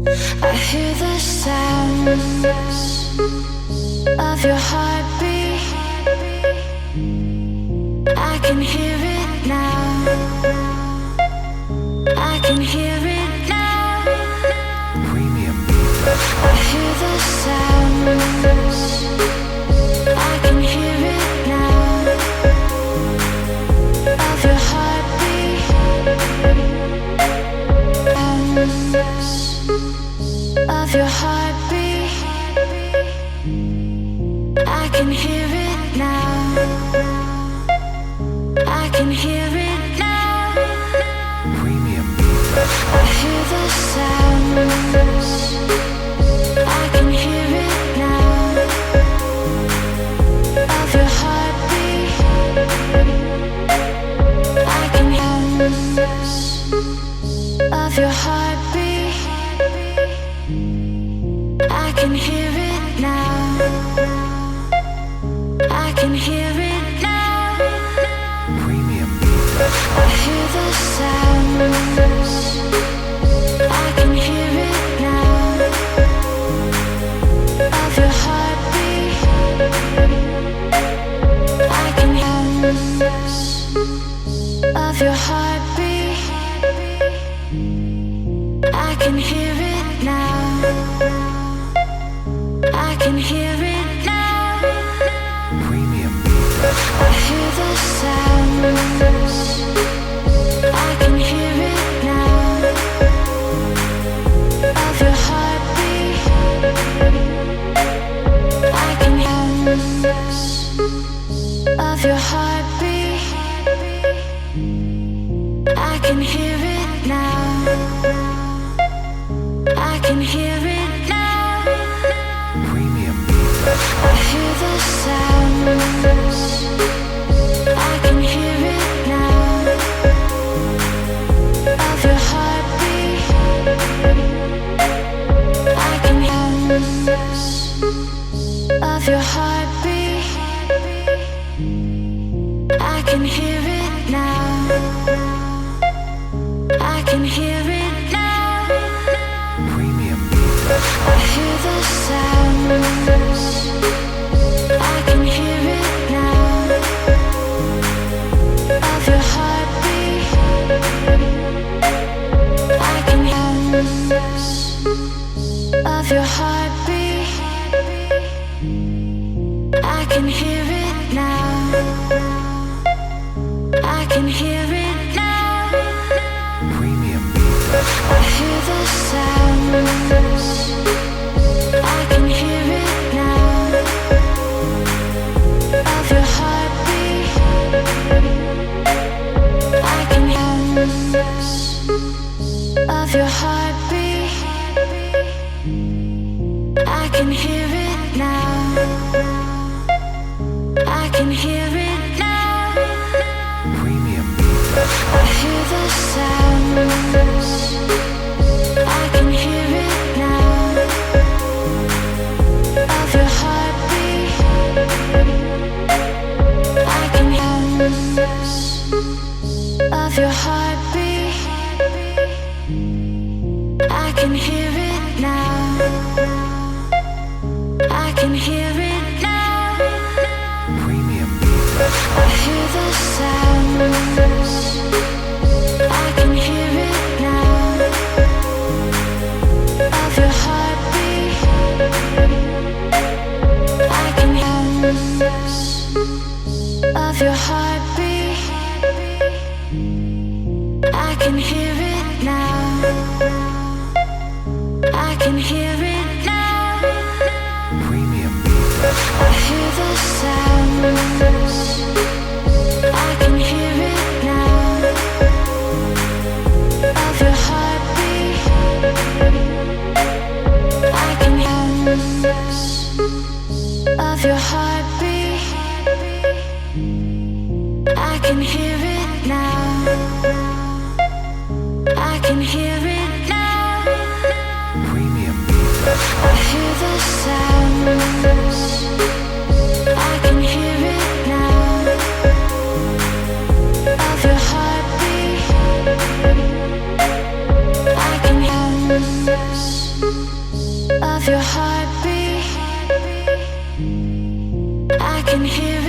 I hear the sounds of your heartbeat. I can hear it now. I can hear it now. I hear the sounds. I can hear it now. Of your heartbeat. Of your heartbeat. I can hear it now. I can hear it now. I hear the sounds. I can hear it now. Of your heartbeat. I can hear of your heartbeat. I can hear it now. I can hear it now. I hear the sounds. I can hear it now. Of your heartbeat. I can hear of your heartbeat. I can hear it now. I can hear it now. I hear the sounds. I can hear it now. Of your heartbeat. I can hear of your heartbeat. I can hear it now. I can hear it now. I hear the sounds. I can hear it now. Of your heartbeat. I can hear of your heartbeat. I can hear it now. I can hear it now. I hear the sounds. I can hear it now. Of your heartbeat. I can hear of your heartbeat. I can hear it now. I can hear it now. I hear the sounds. I can hear it now. Of your heartbeat. I can hear of your heartbeat. I can hear it now. I can hear it now. I hear the sounds. I can hear it now. Of your heartbeat. I can hear of your heartbeat. I can hear it now. I can hear it now. I hear the sounds. I can hear it now. Of your heartbeat. I can hear of your heartbeat. I can hear it now. I can hear it now. I hear the sounds. I can hear it now. Of your heartbeat. I can hear of your heartbeat. I can hear it now. I can hear it now. I hear the sounds. I can hear it now. Of your heartbeat. I can hear of your heartbeat. I can hear